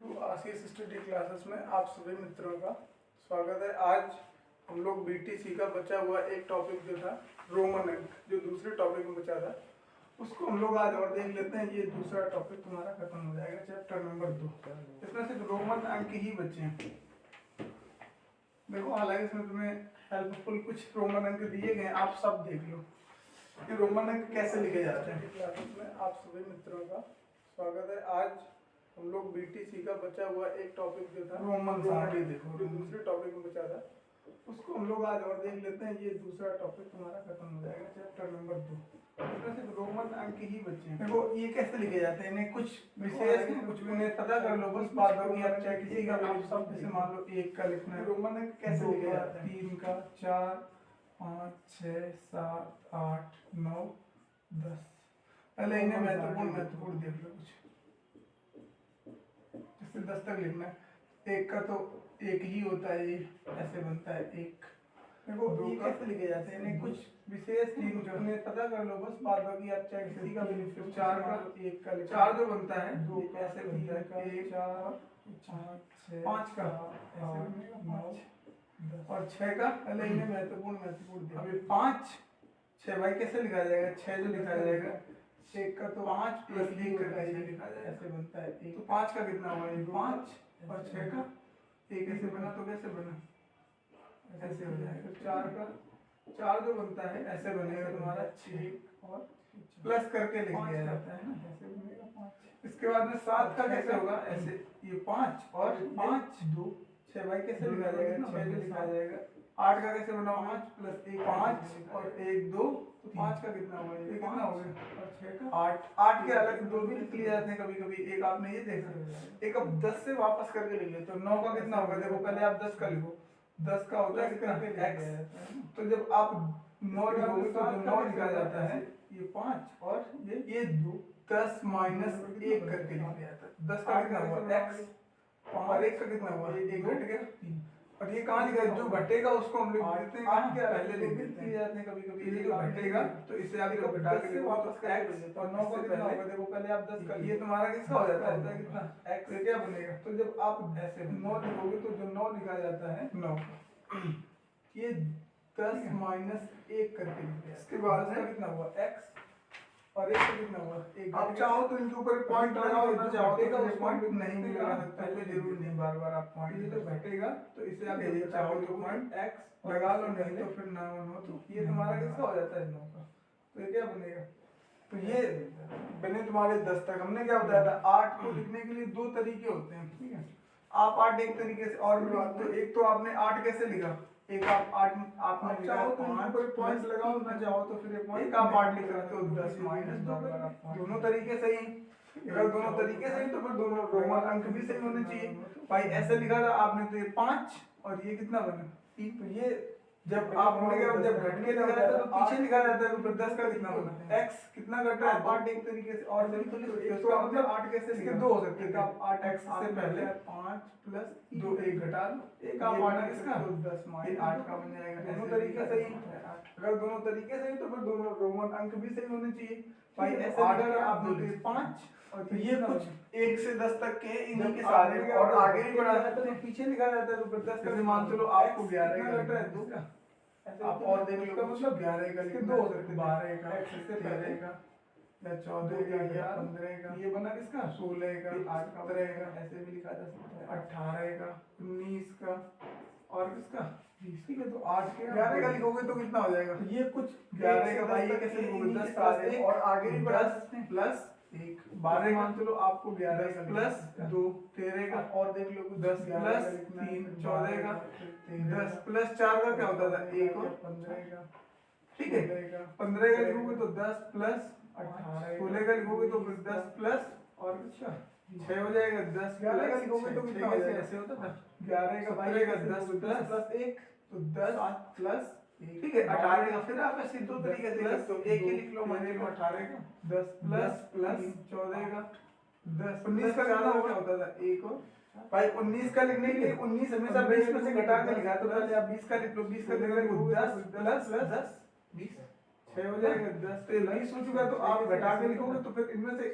तो आशीष study classes में आप सभी मित्रों का स्वागत है। आज हम लोग बीटीसी का बचा हुआ एक टॉपिक जो था रोमन अंक, जो दूसरे टॉपिक में बचा था, उसको हम लोग आज और देख लेते हैं। ये दूसरा टॉपिक तुम्हारा खत्म हो जाएगा, चैप्टर नंबर 2। इसमें सिर्फ रोमन अंक ही बचे हैं। देखो, हालांकि इसमें तुम्हें हेल्पफुल कुछ रोमन अंक दिए गए, आप सब देख लो कि रोमन अंक कैसे लिखे जाते हैं। क्लासेस में आप सभी मित्रों का स्वागत है। आज हम लोग बीटीसी का बचा हुआ एक टॉपिक जो था रोमन सारणी, देखो जो दूसरे टॉपिक में बचा था, उसको हम लोग आज और देख लेते हैं। ये दूसरा टॉपिक तुम्हारा खत्म हो जाएगा, चैप्टर नंबर 2। इसमें सिर्फ रोमन अंक ही बचे हैं। देखो, ये कैसे लिखे जाते हैं, इन्हें कुछ विशेष कुछ भी नहीं पता कर लो, बस बात होगी। आप चाहे किसी का भी सब, जैसे मान लो 1 का लिखना है, रोमन अंक कैसे लिखे जाते हैं? 3 का, 4, 5, 6, 7, 8, 9, 10। पहले इन्हें महत्वपूर्ण देख लो। कुछ जैसे 10 तक लिखना है। 1 का तो 1 ही होता है, ये ऐसे बनता है 1। देखो, ये कैसे लिखे जाते हैं, इन्हें कुछ विशेष चीज जो है पता कर लो, बस बात बाकी। आप चाहे किसी का भी लिख लो। 4 का 1 का 4 जो बनता है, 2 ऐसे बनता है, 1, 4, 5 का 9, 10 और 6 का। पहले इन्हें महत्वपूर्ण अभी 5, 6 भाई कैसे लिखा जाएगा? 6 जो लिखा जाएगा, 1 का तो 5 प्लस 1 करके लिखा जाएगा, ऐसे बनता है 1। तो 5 का कितना हुआ? 5 और 6 का 1 ऐसे बना, तो कैसे बना? ऐसे हो जाएगा। 4 का 4 जो बनता है ऐसे बनेगा तुम्हारा 6 और प्लस करके लिख दिया जाता है ना, ऐसे बनेगा 5। इसके बाद में 7 का कैसे होगा? ऐसे, ये 5 और 5 2 6 भाई कैसे लिखा जाएगा? 6 जो लिखा जाएगा। 8 का कैसे बना? 5 प्लस 1 5 और 1 2, तो 5 का कितना हुआ? ये कितना हो गया? और 6 का 8 के अलग 2 भी लिख लिए जाते हैं कभी कभी। एक आपने ये देखा, एक अब 10 से वापस करके लिख ले, तो 9 का कितना होगा? देखो, पहले आप 10 का लिखो। 10 का होता है कितना? x। तो जब आप 9 लिखोगे तो जो 9 लिखा जाता है, ये 5 और ये 2, 10 माइनस 1 करके लिखा जाता है। 10 का कितना हुआ? x और 1 का कितना हुआ? 1 घट गया 3। और ये कहाँ लिखा है? जो घटेगा उसको हम लिख देते हैं, 8 के पहले लिख देते हैं कभी कभी। ये जो घटेगा तो इसे आप जब घटा के वापस x और 9 का कितना होगा? देखो, पहले आप 10 का, ये तुम्हारा किसका हो जाता है? कितना? x। क्या बनेगा? तो जब आप ऐसे 9 लिखोगे तो जो 9 लिखा जाता है 9, ये 10 माइनस 1 करके लिख दिया। इसके बाद का कितना हुआ? x और 1 का कितना हुआ? 1। आप चाहो तो इनके ऊपर पॉइंट लगाओ, ना चाहो तो उस पॉइंट नहीं भी लगा सकते, पहले जरूर नहीं, बार बार आप पॉइंट। ये तो घटेगा तो इसे आप ये चाहो तो पॉइंट x लगा लो, नहीं तो फिर ना हो तो ये तुम्हारा किसका हो जाता है? 9 का। तो ये क्या बनेगा? तो ये बने तुम्हारे 10 तक। हमने क्या बताया था? 8 को लिखने के लिए 2 तरीके होते हैं, ठीक है? आप 8 एक तरीके से और भी बात, तो एक तो आपने 8 कैसे लिखा? एक आप 8 आपने लिखा, चाहो तो कोई पॉइंट लगाओ, ना चाहो तो फिर एक आप 8 लिख सकते हो। 10 माइनस 2, दोनों तरीके सही हैं। अगर दोनों तरीके सही तो फिर दोनों रोमन अंक भी सही होने चाहिए। भाई ऐसे लिखा था आपने, तो ये 5 और ये कितना बना? 3। तो ये जब आप जब घट के लिखा जाता है तो पीछे लिखा जाता है, तो फिर 10 का कितना बना? x कितना घट रहा है? 8 एक तरीके से और नहीं, तो इसका मतलब 8 कैसे लिखे? 2 हो सकते हैं। आप 8 x से पहले 5 प्लस 2 1 घटा लो, एक आप 8 किसका? तो 10 माइनस 8 का बन जाएगा। दोनों तरीके सही हैं। अगर दोनों तरीके सही तो फिर दोनों रोमन अंक भी सही होने चाहिए। भाई ऐसे लिखा आप 5 और तो ये कुछ 1 से 10 तक के इन्हीं के सारे, और आगे भी बढ़ा सकते हैं, पीछे लिखा जाता है तो फिर 10 का मान चलो आपको 11 का घट रहा है 2 का। आप और देख लो, मतलब 11 का 2 हो सकते, 12 का, 13 का या 14 का या 15 का। ये बना किसका? 16 का, 8 का, 17 का, ऐसे भी लिखा जा सकता है। 18 का, 19 का और किसका? 20। ठीक है, तो 8 के 11 का लिखोगे तो कितना हो जाएगा? तो ये कुछ 11 का भाई कैसे लिखोगे? 10 प्लस 1 और आगे भी बढ़ा सकते हैं, प्लस 1 12 मान चलो आपको 11 का प्लस 2 13 का, और देख लो 10 प्लस 3 14 का, 10 प्लस 4 का क्या होता था? 1 और 15 का। ठीक है, 15 का लिखोगे तो 10 प्लस 18, 16 का लिखोगे तो फिर 10 प्लस और किसका 6 हो जाएगा। 10 11 का लिखोगे तो कितना हो जाएगा? ऐसे होता था 11 का भाई का 10 प्लस 1 तो 10 प्लस 1। ठीक है, 18 का फिर आप ऐसे दो तरीके से लिख सकते हो। एक ही लिख लो, मान लो 18 का 10 प्लस 14 का 10 19 का कितना होता था? 1 और भाई 19 का लिखने के लिए 19 हमेशा 20 में से घटा के लिखा, तो पहले आप 20 का लिख लो। 20 का लिखने के लिए 10 प्लस 10 20 6 हो जाएगा 10 तो 20 हो चुका है। तो आप घटा के लिखोगे तो फिर इनमें से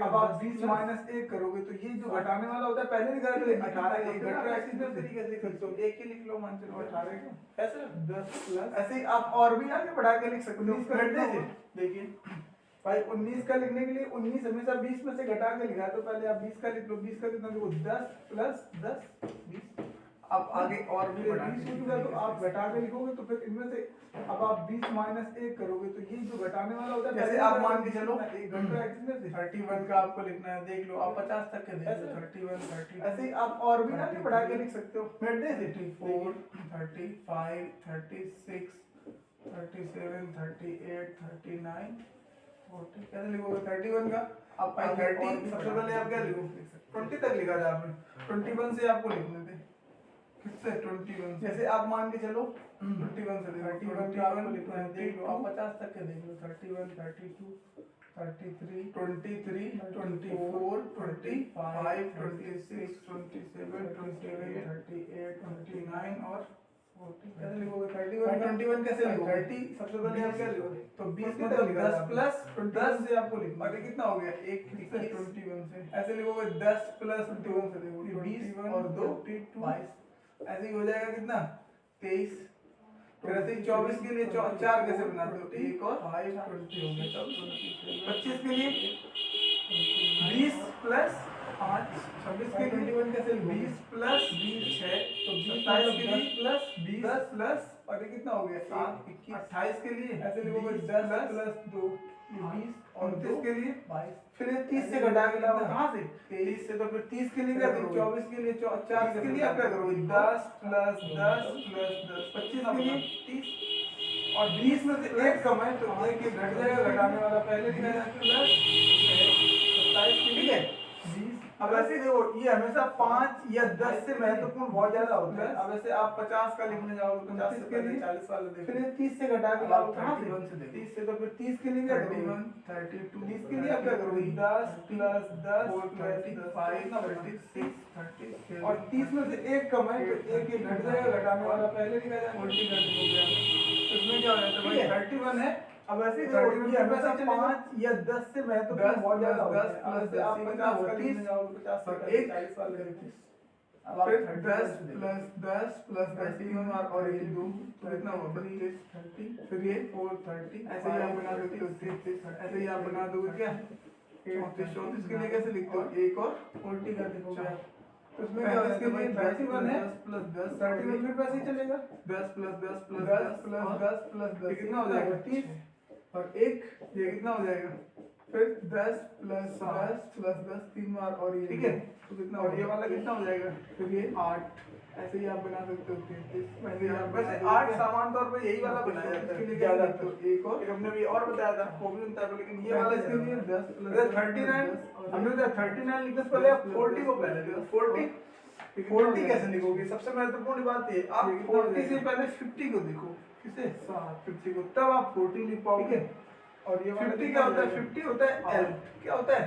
अब आप 20 माइनस 1 करोगे तो ये जो घटाने वाला होता है पहले निकाल लो 18 1 घट रहा है कितने तरीके से लिख दो एक ही लिख लो मान चलो 18 को ऐसे 10 प्लस ऐसे ही आप और भी आगे बढ़ा के लिख सकते हो। देखिए भाई 19 का लिखने के लिए 19 हमेशा 20 में से घटा के लिखा है तो पहले आप 20 का लिख लो। 20 का कितना देखो 10 प्लस 10 20 अब आगे और भी 20 हो चुका है तो आप घटा के लिखोगे तो फिर इनमें से अब आप 20 माइनस 1 करोगे तो ये जो घटाने वाला होता है जैसे आप मान के चलो एक घंटा है कितने से 31 का आपको लिखना है देख लो आप 50 तक के देख लो 31 30 ऐसे ही आप और भी आगे बढ़ा के लिख सकते हो। 34 35 36 37 38 39 40 कैसे लिखोगे 31 का आप 30 सबसे पहले आप क्या लिखोगे 20 तक लिखा था आपने 21 से आपको लिखने थे किससे 21 जैसे आप मान के चलो 21 से 31 का आपको लिखना है देख लो आप 50 तक के देख लो 31 32 33 23 24 25 26 27 28 29 और 40 कैसे लिखोगे 31 कैसे लिखोगे 30 सबसे पहले आप क्या लिखोगे तो 20 मतलब 10 प्लस 10 से आपको लिखना है कितना हो गया 1 21 से ऐसे लिखोगे 10 प्लस 21 से देखो 20 और 2 22 ऐसे ही हो जाएगा कितना 23 फिर ऐसे ही 24 के लिए 4 कैसे बनाते हो 1 और 5 20 हो गया 25 के लिए 20 प्लस 5 26 के लिए 21 कैसे 20 प्लस 20 6 तो 27 के लिए प्लस 20 प्लस और ये कितना हो गया 7 21 28 के लिए ऐसे लिखोगे 10 प्लस 2 20 और 29 के लिए 22 फिर ये 30 से घटा के लाओ कहां से 23 से तो फिर 30 के लिए क्या करोगे 24 के लिए 4 के लिए आप क्या करोगे 10 प्लस 10 प्लस 10 25 के लिए 30 और 20 में से एक कम है तो एक ये घट जाएगा घटाने वाला पहले लिखा जाता है प्लस 27 के लिए 20 अब ऐसे देखो ये हमेशा 5 या 10 से महत्वपूर्ण बहुत ज्यादा होता है। अब ऐसे आप 50 का लिखने जाओगे तो 50 के लिए 40 वाला देखो फिर 30 से घटा के लाओ कहां से 30 से तो फिर 30 के लिए क्या करोगे 31 32 30 के लिए आप क्या करोगे 10 प्लस 10 35 36 37 और 30 में से एक कम है तो एक ये घट जाएगा घटाने वाला पहले लिखा जाएगा 40 कर दोगे इसमें क्या हो जाता है भाई 31 है। अब ऐसे ही ये हमेशा 5 या 10 से महत्वपूर्ण बहुत ज्यादा 10 प्लस आप 50 का लिखने जाओगे 50 और 1 40 वाला 30 अब फिर 10 प्लस 10 प्लस 31 और ये 2 तो कितना होगा 32 30 फिर ये 4 30 ऐसे ही आप बना दोगे 33 ऐसे ही आप बना दोगे क्या 34 34 के लिए कैसे लिखते हो 1 और 40 कर दोगे आप उसमें क्या होगा इसके लिए 31 है 10 प्लस 10 31 फिर वैसे ही चलेगा 10 प्लस 10 प्लस 10 प्लस 10 प्लस 10 कितना हो जाएगा 30 और 1 ये कितना हो जाएगा फिर 10 प्लस 10 प्लस 10 3 बार और ये ठीक है तो कितना और ये वाला कितना हो जाएगा फिर ये 8 ऐसे ही आप बना सकते हो 33 वैसे आप वैसे 8 सामान्य तौर पे यही वाला बनाया जाता है इसके लिए ज्यादा तो एक और हमने भी और बताया था वो भी बनता है लेकिन ये वाला इसके लिए 10 प्लस 39 हमने तो 39 लिखने से पहले आप 40 को पहले लिखो 40 कैसे लिखोगे सबसे महत्वपूर्ण बात ये आप 40 से पहले 50 को देखो किसे 50 को तब आप 40 लिख पाओगे और ये 50 क्या होता है 50 होता है L क्या होता है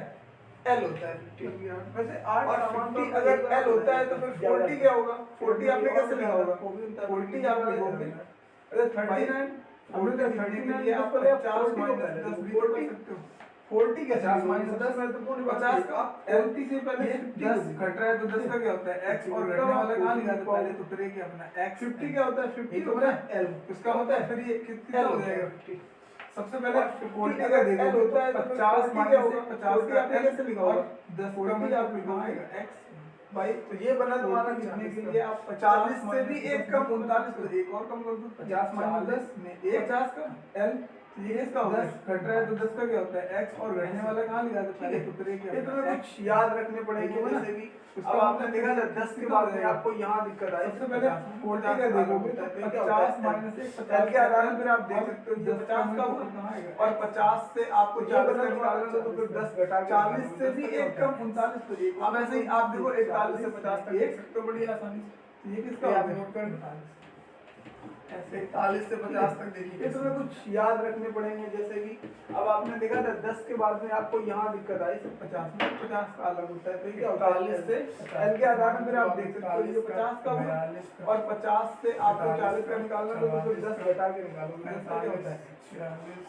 L होता है 50 वैसे 8 और 50 अगर L होता है तो फिर 40 क्या होगा 40 आपने कैसे लिखा होगा 40 आप लिखोगे अगर 39 हमने तो 39 लिखा पहले आप 40 माइनस 10 भी कर सकते हो 40 कैसे 50 माइनस 10 महत्वपूर्ण 50 का 40 से पहले 10 घट रहा है तो 10 का क्या होता है x और घटने वाला कहां लिखा था पहले तो फिर ये क्या अपना x 50 क्या होता है 50 होता है L इसका होता है फिर ये कितना हो जाएगा 50 सबसे पहले 40 अगर देखो होता है तो 50 माइनस 50 का आपने कैसे लिखा होगा 10 का मतलब आप लिखोगे x भाई तो ये बना तुम्हारा लिखने के लिए आप 40 से भी एक कम 39 तो एक और कम कर दो 50 माइनस 10 में 50 का L ये इसका होता है घट रहा है तो 10 का क्या होता है x और घटने वाला कहां लिखा था पहले तो फिर ये तुम्हें कुछ याद रखने पड़ेंगे जैसे भी अब आपने देखा था 10 के बाद में आपको यहां दिक्कत आई सबसे पहले 40 का देखोगे तो 50 माइनस 1 50 के आधार पर आप देख सकते हो ये 50 का होगा और 50 से आपको 40 का निकालना है तो फिर 10 घटा 40 से भी एक कम 39 तो एक अब ऐसे ही आप देखो 41 से 50 तक देख सकते हो बड़ी आसानी से ये किसका होगा नोट कर ऐसे 41 से 50 तक देखिए। ये तुम्हें कुछ याद रखने पड़ेंगे, जैसे कि अब आपने देखा था 10 के बाद में आपको यहाँ दिक्कत आई, 50 में 50 का अलग होता है, तो क्या 41 से एल के आधार में फिर आप देख सकते हो ये 50 का हुआ और 50 से आपको 40 का निकालना है, तो फिर 10 घटा के निकालोगे, ऐसा क्या होता है।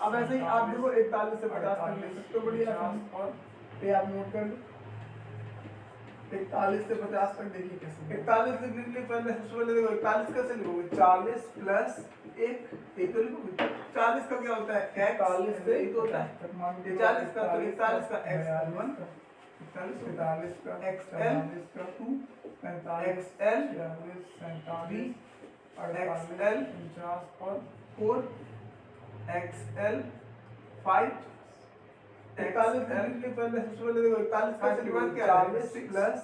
अब ऐसे ही आप देखो 41 से 50 तक ले सकते हो, बढ़िया आसान। और ये आप नोट कर लो 41 से 50 तक देखिए कैसे। 41 लिखने के लिए पहले सबसे पहले देखो 41 कैसे लिखोगे, 40 प्लस 1 तो लिखोगे। 40 का क्या होता है, 41 से 1 होता है, 40 का तो 41 का x1, 45 का xl, 2 xl, 3 xl, 50 और 4 xl, 5 41 लिखने के पहले सबसे पहले देखो 41 का डिवाइड क्या है, 40 प्लस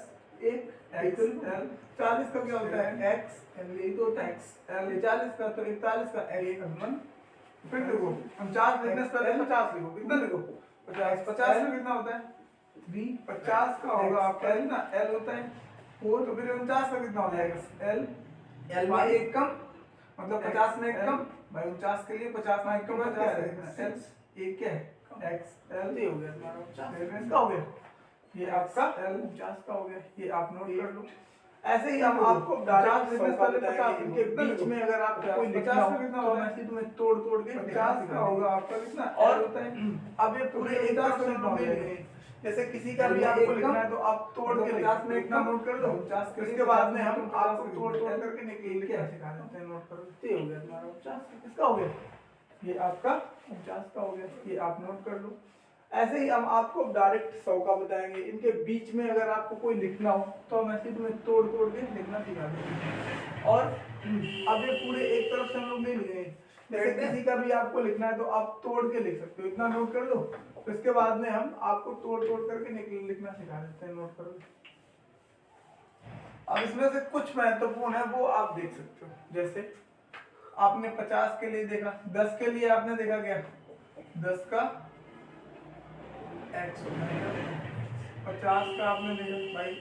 1 xl, 40 का क्या होता है x l, ये तो होता है xl, 40 का तो 41 का x1। फिर देखो हम 4 लिखने से पहले 50 लिखो, कितना लिखो 50, 50 में कितना होता है 3, 50 का होगा आपका l ना, l होता है 4, तो फिर 49 का कितना हो जाएगा l, l में एक कम मतलब 50 में एक कम, भाई 49 के लिए 50 में एक कम क्या है l, एक क्या है XL, ये हो गया तुम्हारा 50 का हो गया, ये आपका L 50 का हो गया, ये आप नोट कर लो। ऐसे ही हम आपको 50 लिखने से पहले 50 इनके बीच में अगर आप कोई लिखना हो तो ऐसे तुम्हें तोड़ तोड़ के 50 का होगा आपका कितना और होता है। अब ये पूरे एक तरफ से नोट ले, जैसे किसी का भी आपको लिखना है तो आप तोड़ के 50 में इतना नोट कर लो, 50 के इसके बाद में हम आपको तोड़ तोड़ करके निकाल के सिखा देते हैं, नोट करो। ये हो गया तुम्हारा 50, किसका हो गया, ये आपका 50 का हो गया, ये आप नोट कर लो। ऐसे ही हम आपको डायरेक्ट 100 का बताएंगे, इनके बीच में अगर आपको कोई लिखना हो तो हम ऐसे तुम्हें तोड़ तोड़ के लिखना सिखा देंगे। और अब ये पूरे एक तरफ से हम लोग नहीं लिखेंगे, जैसे किसी का भी आपको लिखना है तो आप तोड़ के लिख सकते हो, इतना नोट कर लो, तो इसके बाद में हम आपको तोड़ तोड़ करके लिखना सिखा देते हैं, नोट कर लो। अब इसमें से कुछ महत्वपूर्ण है वो आप देख सकते हो, जैसे आपने 50 के लिए देखा, 10 के लिए आपने देखा क्या 10 का x होता है, 50 का आपने देखा भाई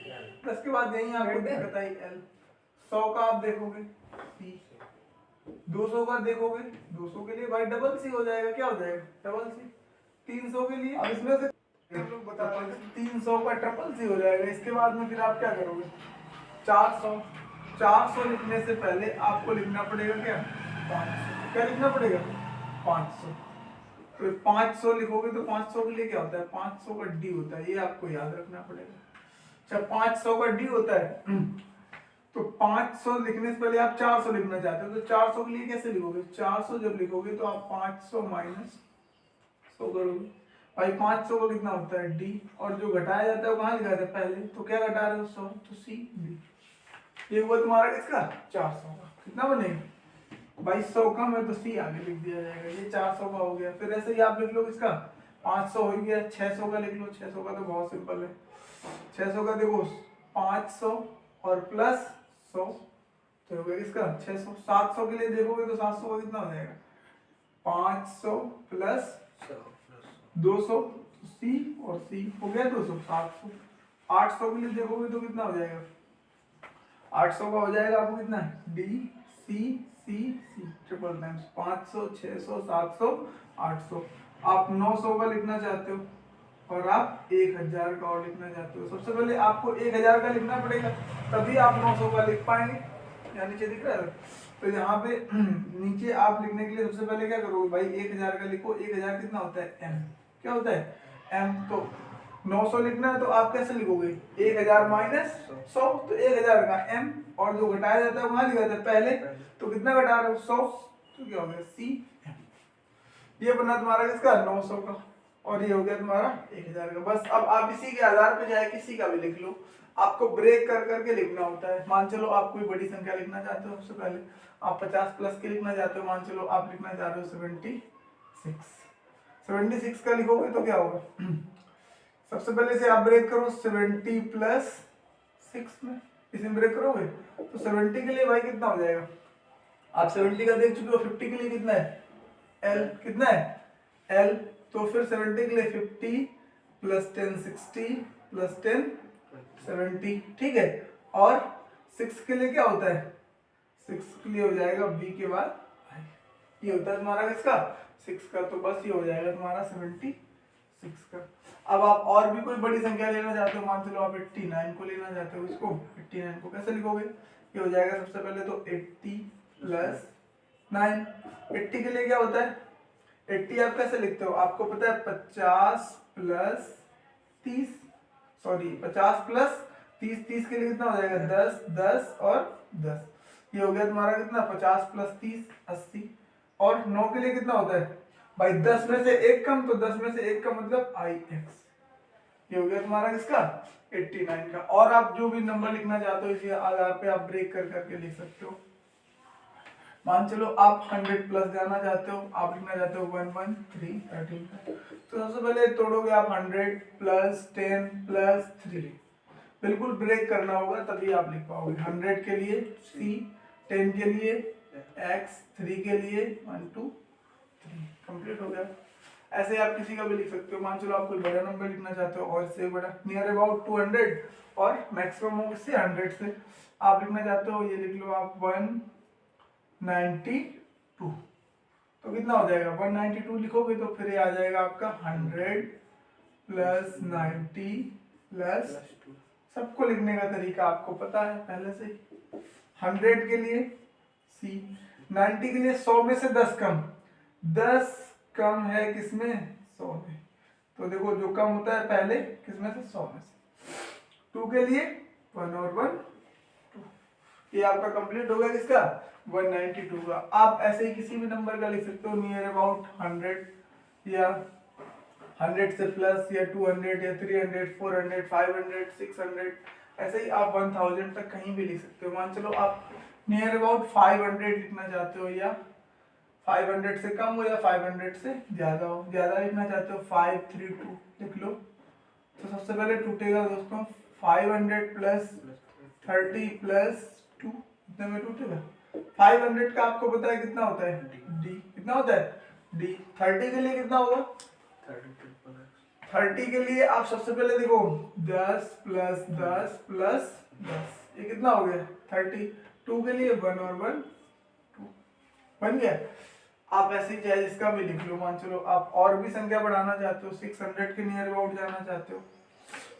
10 के बाद यही आपको दिक्कत आई l, 100 का आप देखोगे c, 200 का देखोगे 200 के लिए भाई डबल सी हो जाएगा, क्या हो जाएगा डबल सी, 300 के लिए अब इसमें से हम लोग बता रहे हैं 300 का ट्रिपल सी हो जाएगा। इसके बाद में फिर आप क्या करोगे 400 लिखने से पहले आपको लिखना पड़ेगा क्या 500, क्या लिखना पड़ेगा 500, तो 500 लिखोगे तो 500 के लिए क्या होता है 500 का डी होता है, ये आपको याद रखना पड़ेगा। जब 500 का डी होता है तो 500 लिखने से पहले आप 400 लिखना चाहते हो, तो 400 के लिए कैसे लिखोगे 400 जब लिखोगे तो आप 500 माइनस 100 करोगे, भाई 500 का कितना होता है डी, और जो घटाया जाता है वो कहाँ लिखा जाता है पहले, तो क्या घटा रहे हो 100, तो सी डी, ये हुआ तुम्हारा किसका 400 का, कितना बनेगा भाई 100 कम है तो सी आगे लिख दिया जाएगा, ये 400 का हो गया। फिर ऐसे ही आप लिख लो इसका 500 हो गया, 600 का लिख लो, 600 का तो बहुत सिंपल है, 600 का देखो 500 और प्लस 100 तो हो गया इसका 600। 700 के लिए देखोगे तो 700 का कितना हो जाएगा 500 प्लस 200 सी और सी हो गया 200, 700। 800 के लिए देखोगे तो कितना हो जाएगा 800 का हो जाएगा आपको कितना डी सी सी सी ट्रिपल टाइम्स 500 600 700 800। आप 900 का लिखना चाहते हो और आप 1000 का और लिखना चाहते हो, सबसे पहले आपको 1000 का लिखना पड़ेगा तभी आप 900 का लिख पाएंगे। यहाँ नीचे दिख रहा है, तो यहाँ पे नीचे आप लिखने के लिए सबसे पहले क्या करोगे भाई 1000 का लिखो, 1000 कितना होता है m, क्या होता है m, तो 900 लिखना है तो आप कैसे लिखोगे 1000 माइनस 100, तो 1000 का m और जो घटाया जाता है वहां लिखा जाता है पहले, तो कितना घटा रहे हो 100, तो क्या हो गया सी, ये बना तुम्हारा किसका 900 का, और ये हो गया तुम्हारा 1000 का। बस अब आप इसी के आधार पे चाहे किसी का भी लिख लो, आपको ब्रेक कर करके लिखना होता है। मान चलो आप कोई बड़ी संख्या लिखना चाहते हो, सबसे पहले आप 50 प्लस के लिखना चाहते हो, मान चलो आप लिखना चाह रहे हो 76 का लिखोगे तो क्या होगा सबसे पहले से आप ब्रेक करो 70 प्लस 6 में, इसमें ब्रेक करोगे तो 70 के लिए भाई कितना हो जाएगा, आप 70 का देख चुके हो, 50 के लिए कितना है L, कितना है L, तो फिर 70 के लिए 50 प्लस 10 60 प्लस 10 70, ठीक है। और 6 के लिए क्या होता है 6 के लिए हो जाएगा B के बाद ये होता है तुम्हारा किसका 6 का, तो बस ये हो जाएगा तुम्हारा 76 का। अब आप और भी कोई बड़ी संख्या लेना चाहते हो, मान चलो आप 89 को लेना चाहते हो, इसको 89 को कैसे लिखोगे, ये हो जाएगा सबसे पहले तो 80 प्लस 9। 80 के लिए क्या होता है, 80 आप कैसे लिखते हो, आपको पता है 50 प्लस 30, सॉरी 50 प्लस 30, 30 के लिए कितना हो जाएगा 10, 10 और 10, ये हो गया तुम्हारा कितना 50 प्लस 30 80। और 9 के लिए कितना होता है भाई 10 में से एक कम, तो 10 में से एक का मतलब IX, ये हो गया तुम्हारा किसका 89 का। और आप जो भी नंबर लिखना चाहते हो इसी आधार पे आप ब्रेक कर करके लिख सकते हो। मान चलो आप 100 प्लस जाना चाहते हो, आप लिखना चाहते हो 113 13, तो सबसे पहले तोड़ोगे आप 100 प्लस 10 प्लस 3, बिल्कुल ब्रेक करना होगा तभी आप लिख पाओगे। 100 के लिए C, 10 के लिए X, 3 के लिए 1 2 3, कंप्लीट हो गया। ऐसे आप किसी का भी लिख सकते हो। मान चलो आप कोई बड़ा नंबर लिखना चाहते हो और इससे बड़ा नियर अबाउट 200 और मैक्सिमम हो इससे 100 से आप लिखना चाहते हो, ये लिख लो आप 192, तो कितना हो जाएगा 192 लिखोगे तो फिर ये आ जाएगा आपका 100 प्लस 90 प्लस, सबको लिखने का तरीका आपको पता है पहले से। 100 के लिए C, 90 के लिए 100 में से 10 कम, 10 कम है किसमें 100 में, तो देखो जो कम होता है पहले किसमें से 100 में से। 2 के लिए 1 और 1 2, ये आपका कंप्लीट हो गया किसका 192 का। आप ऐसे ही किसी भी नंबर का लिख सकते हो नियर अबाउट 100 या 100 से प्लस या 200 या 300 400 500 600, ऐसे ही आप 1000 तक कहीं भी लिख सकते हो। मान चलो आप नियर अबाउट 500 लिखना चाहते हो या 500 से कम हो या 500 से ज्यादा हो, ज्यादा लिखना चाहते हो 532 लिख लो, तो सबसे पहले टूटेगा दोस्तों 500 प्लस 30 प्लस 2, इतने में टूटेगा। 500 का आपको पता है कितना होता है D, कितना होता है D। 30 के लिए कितना होगा 30 के लिए आप सबसे पहले देखो 10 प्लस 10 प्लस 10, ये कितना हो गया 30। 2 के लिए 1 और 1 2, बन गया। आप ऐसे ही चाहे जिसका भी लिख लो। मान चलो आप और भी संख्या बढ़ाना चाहते हो, 600 के नियर अबाउट जाना चाहते हो,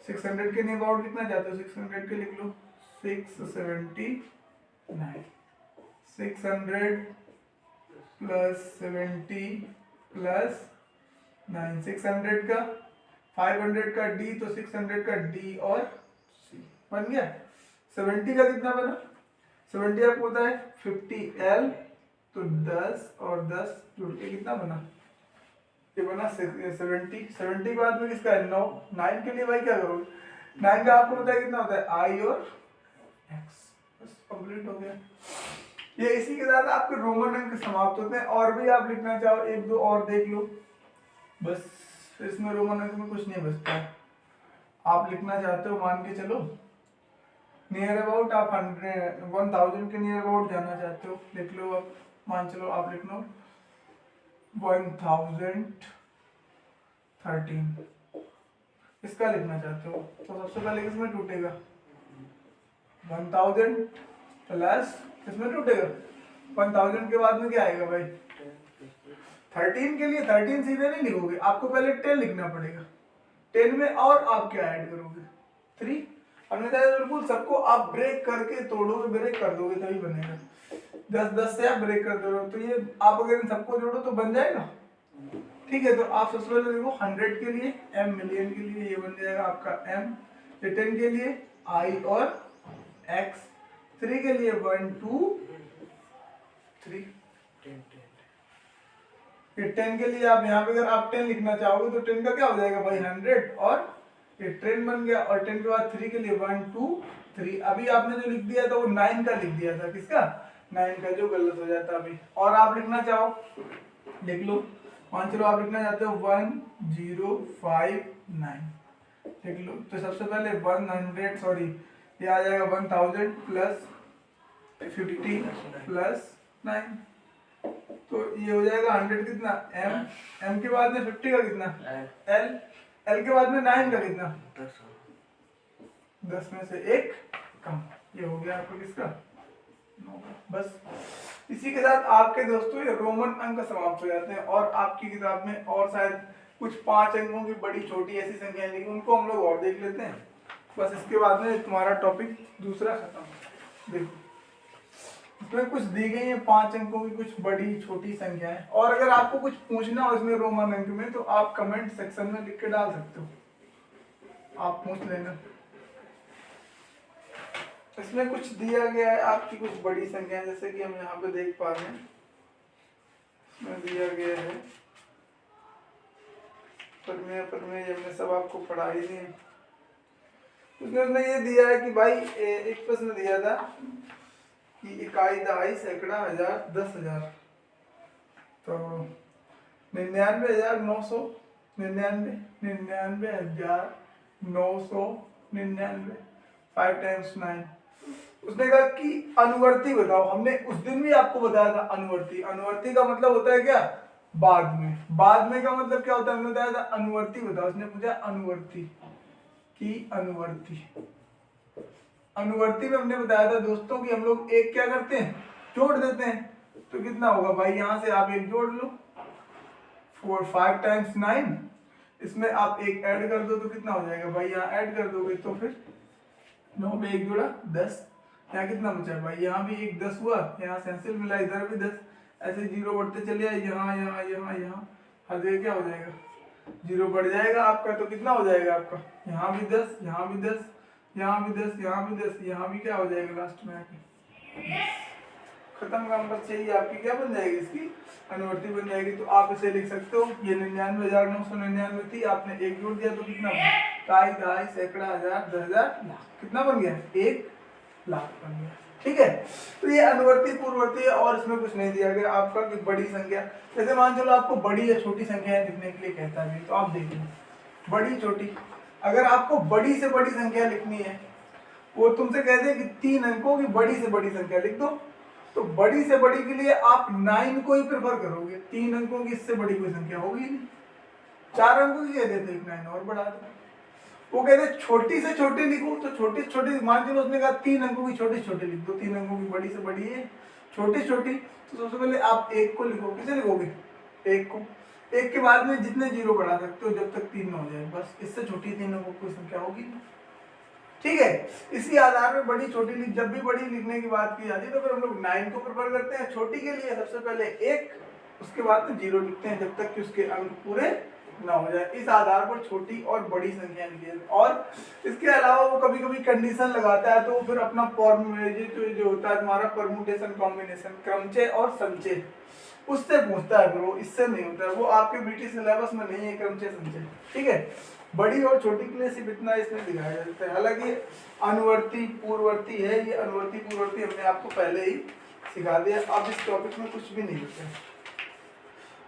600 के नियर अबाउट लिखना चाहते हो, 600 के लिख लो 679, 600 प्लस 70 प्लस 9, 600 का 500 का D, तो 600 का D और C बन गया। 70 का कितना बना 70 आपको पता है 50L, तो 10 और 10 जुड़ के कितना बना, ये बना 70। 70 के बाद में किसका है 9, 9 के लिए भाई क्या करोगे, 9 का आपको पता है कितना होता है I और X, बस कंप्लीट हो गया। ये इसी के साथ आपके रोमन अंक समाप्त होते हैं। और भी आप लिखना चाहो एक दो और देख लो, बस इसमें रोमन अंक में कुछ नहीं बचता है। आप लिखना चाहते हो मान के चलो नियर अबाउट आप 1000 के नियर अबाउट जाना चाहते हो, लिख लो आप। मान चलो आप लिख लो 1013, इसका लिखना चाहते हो, तो सबसे पहले किसमें टूटेगा 1000 प्लस किसमें टूटेगा 1000 के बाद में क्या आएगा भाई 13 के लिए 13 सीधे नहीं लिखोगे, आपको पहले 10 लिखना पड़ेगा, 10 में और आप क्या ऐड करोगे 3, अन्यथा बिल्कुल सबको आप ब्रेक करके तोड़ोगे, ब्रेक कर दोगे तभी बनेगा। 10 से आप ब्रेक कर दोगे तो ये आप अगर इन सबको जोड़ो तो बन जाएगा। ठीक है, तो आप सबसे पहले देखो 100 के लिए M, मिलियन के लिए ये बन जाएगा आपका M, 10 के लिए I और X, 3 के लिए 1 2 3, ये 10 के लिए आप यहाँ पे अगर आप 10 लिखना चाहोगे तो 10 का क्या हो जाएगा भाई 100, और ये 10 बन गया, और 10 के बाद 3 के लिए 1 2 3। अभी आपने जो लिख दिया था वो 9 का लिख दिया था, किसका 9 का, जो गलत हो जाता अभी। और आप लिखना चाहो लिख लो, मान चलो आप लिखना चाहते हो 1059 लिख लो, तो सबसे पहले 100 सॉरी ये आ जाएगा 1000 प्लस 50 प्लस 9, तो ये हो जाएगा 100 कितना M, M के बाद में 50 का कितना L, L के बाद में 9 का कितना 10 में से एक कम, ये हो गया आपको किसका 9 का। बस इसी के साथ आपके दोस्तों ये रोमन अंक समाप्त हो जाते हैं और आपकी किताब में और शायद कुछ 5 अंकों की बड़ी छोटी ऐसी संख्याएं लिखी, उनको हम लोग और देख लेते हैं। बस इसके बाद में तुम्हारा टॉपिक दूसरा खत्म। देखो इसमें कुछ दी गई है 5 अंकों की कुछ बड़ी छोटी संख्याएं, और अगर आपको कुछ पूछना हो इसमें रोमन अंक में तो आप कमेंट सेक्शन में लिख के डाल सकते हो, आप पूछ लेना। इसमें कुछ दिया गया है आपकी कुछ बड़ी संख्याएं, जैसे कि हम यहाँ पे देख पा रहे हैं, इसमें दिया गया है परमेय हमने सब आपको पढ़ा ही नहीं। उसने ये दिया है कि भाई एक प्रश्न दिया था कि इकाई, दहाई, सैकड़ा, हजार, 10,000, तो 99,999, 99,999, 5 टाइम्स 9। उसने कहा कि अनुवर्ती बताओ। हमने उस दिन भी आपको बताया था अनुवर्ती। अनुवर्ती का मतलब होता है क्या? बाद में। बाद में का मतलब क्या होता है? हमने बताया था अनुवर्ती बताओ। उसने पूछा अनुवर्ती की अनुवर्ती। अनुवर्ती में हमने बताया था दोस्तों कि हम लोग एक क्या करते हैं? जोड़ देते हैं। तो कितना होगा भाई? यहां से आप एक जोड़ लो, 4 5 टाइम्स 9, इसमें आप एक ऐड कर दो तो कितना हो जाएगा भाई? यहाँ ऐड कर दोगे तो फिर 9 में एक जोड़ा 10, यहाँ कितना बचा है भाई? यहाँ भी एक 10 हुआ, यहाँ सेंसिल मिला, इधर भी 10, ऐसे जीरो बढ़ते चले जाए, यहाँ यहाँ यहाँ यहाँ हर जगह क्या हो जाएगा? जीरो बढ़ जाएगा आपका। तो कितना हो जाएगा आपका? यहाँ भी 10, यहाँ भी 10, यहाँ भी 10, यहाँ भी 10, यहाँ भी क्या हो जाएगा लास्ट में आके? खत्म काम बस चाहिए आपकी क्या बन जाएगी? इसकी अनुवर्ती बन जाएगी। तो आप इसे लिख सकते हो, ये 99,999 थी, आपने एक जोड़ दिया तो कितना बना? इकाई, दहाई, सैकड़ा, हजार, 10,000, लाख। कितना बन गया? 1 लाख बन गया। ठीक है, तो ये अनुवर्ती पूर्ववर्ती है और इसमें कुछ नहीं दिया गया आपका कि बड़ी संख्या। जैसे मान चलो आपको बड़ी या छोटी संख्याएं लिखने के लिए कहता है, तो आप देखिए बड़ी छोटी। अगर आपको बड़ी से बड़ी संख्या लिखनी है, वो तुमसे कहते हैं कि 3 अंकों की बड़ी से बड़ी संख्या लिख दो, तो बड़ी से बड़ी के लिए आप 9 को ही प्रेफर करोगे। 3 अंकों की इससे बड़ी कोई संख्या होगी नहीं। 4 अंकों की कह देते, एक 9 और बढ़ा दो। वो कहते छोटी से छोटी लिखो, तो छोटी छोटी मान चलो उसने कहा 3 अंकों की छोटी छोटी लिख दो। 3 अंकों की बड़ी से बड़ी है, छोटी छोटी। तो सबसे पहले आप 1 को लिखो। किसे लिखोगे? 1 को। 1 के बाद में जितने जीरो बढ़ा सकते हो जब तक 3 न हो जाए, बस। इससे छोटी 3 अंकों की कोई संख्या होगी नहीं। ठीक है, इसी आधार में बड़ी छोटी जब भी बड़ी लिखने की बात की जाती है तो फिर हम लोग 9 को प्रेफर करते हैं। छोटी के लिए सबसे पहले 1, उसके बाद में 0 लिखते हैं जब तक कि उसके अंक पूरे ना हो जाए। इस आधार पर छोटी और बड़ी संख्या लिखी जाती है। और इसके अलावा वो कभी कभी कंडीशन लगाता है, तो फिर अपना जो होता है तुम्हारा परमुटेशन कॉम्बिनेशन, क्रमचय और संचय, उससे पूछता है। फिर वो इससे नहीं होता है, वो आपके बीटी सिलेबस में नहीं है क्रमचय संचय। ठीक है, बड़ी और छोटी के लिए सिर्फ इतना इसमें दिखाया जाता है। हालांकि अनुवर्ती पूर्ववर्ती है, ये अनुवर्ती पूर्ववर्ती हमने आपको पहले ही सिखा दिया। अब इस टॉपिक में कुछ भी नहीं होता है।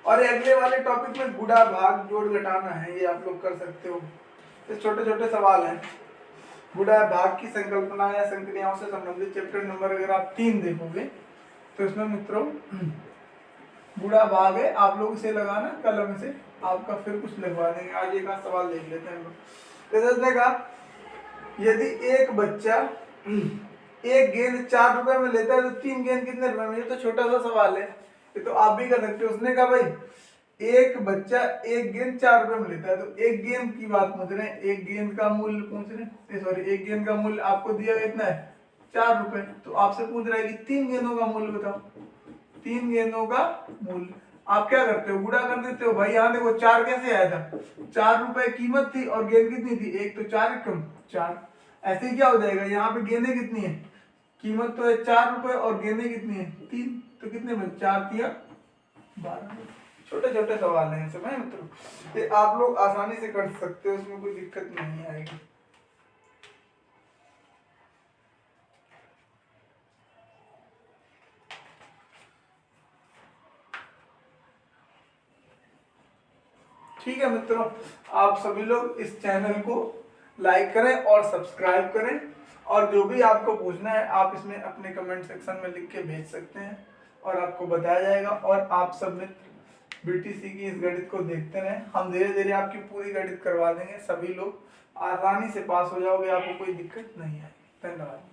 और अगले वाले टॉपिक में गुणा भाग जोड़ घटाना है, ये आप लोग कर सकते हो। ये छोटे छोटे सवाल हैं। गुणा भाग की संकल्पना या संक्रियाओं से संबंधित चैप्टर नंबर अगर आप 3 देखोगे तो इसमें मित्रों गुणा भाग है। आप लोग इसे लगाना कलम से, आपका फिर कुछ लगवा देंगे। आज एक आध सवाल देख लेते हैं हम लोग। जैसे उसने कहा यदि एक बच्चा एक गेंद 4 रुपए में लेता है तो 3 गेंद कितने रुपए में? ये तो छोटा सा सवाल है, ये तो आप भी कर सकते हो। उसने कहा भाई एक बच्चा एक गेंद 4 रुपए में लेता है, तो एक गेंद की बात पूछ रहे हैं, एक गेंद का मूल्य पूछ रहे हैं, सॉरी एक गेंद का मूल्य आपको दिया कितना है? 4 रुपए। तो आपसे पूछ रहा है कि 3 गेंदों का मूल्य बताओ। 3 गेंदों का मूल्य आप क्या करते हो? गुणा कर देते हो। भाई यहाँ देखो 4 कैसे आया था? 4 रुपए कीमत थी और गेंद कितनी थी? एक, तो 4 कम 4। ऐसे ही क्या हो जाएगा? यहाँ पे गेंदें कितनी है? कीमत तो है 4 रुपए और गेंदें कितनी है? 3, तो कितने में? 4 3 12। छोटे छोटे सवाल हैं सब है मित्रों, ये आप लोग आसानी से कर सकते हो, इसमें कोई दिक्कत नहीं आएगी। ठीक है मित्रों, आप सभी लोग इस चैनल को लाइक करें और सब्सक्राइब करें, और जो भी आपको पूछना है आप इसमें अपने कमेंट सेक्शन में लिख के भेज सकते हैं और आपको बताया जाएगा। और आप सब मित्र बीटीसी की इस गणित को देखते रहें, हम धीरे धीरे आपकी पूरी गणित करवा देंगे। सभी लोग आसानी से पास हो जाओगे, आपको कोई दिक्कत नहीं आएगी। धन्यवाद।